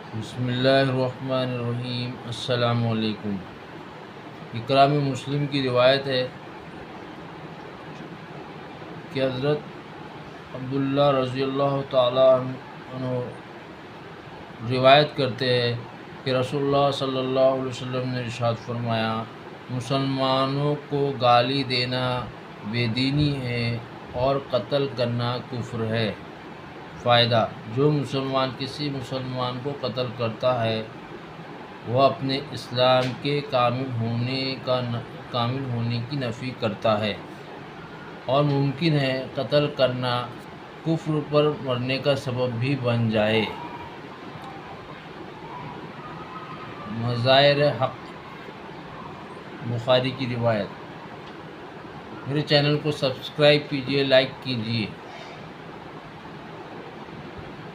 بسم اللہ الرحمن الرحیم۔ السلام علیکم۔ اکرام مسلم کی روایت ہے کہ حضرت عبداللہ رضی اللہ تعالیٰ عنہ روایت کرتے ہیں کہ رسول اللہ صلی اللہ علیہ وسلم نے ارشاد فرمایا، مسلمانوں کو گالی دینا بے دینی ہے اور قتل کرنا کفر ہے۔ فائدہ: جو مسلمان کسی مسلمان کو قتل کرتا ہے وہ اپنے اسلام کے کامل ہونے کی نفی کرتا ہے، اور ممکن ہے قتل کرنا کفر پر مرنے کا سبب بھی بن جائے۔ مظاہر حق، بخاری کی روایت۔ میرے چینل کو سبسکرائب کیجیے، لائک کیجیے۔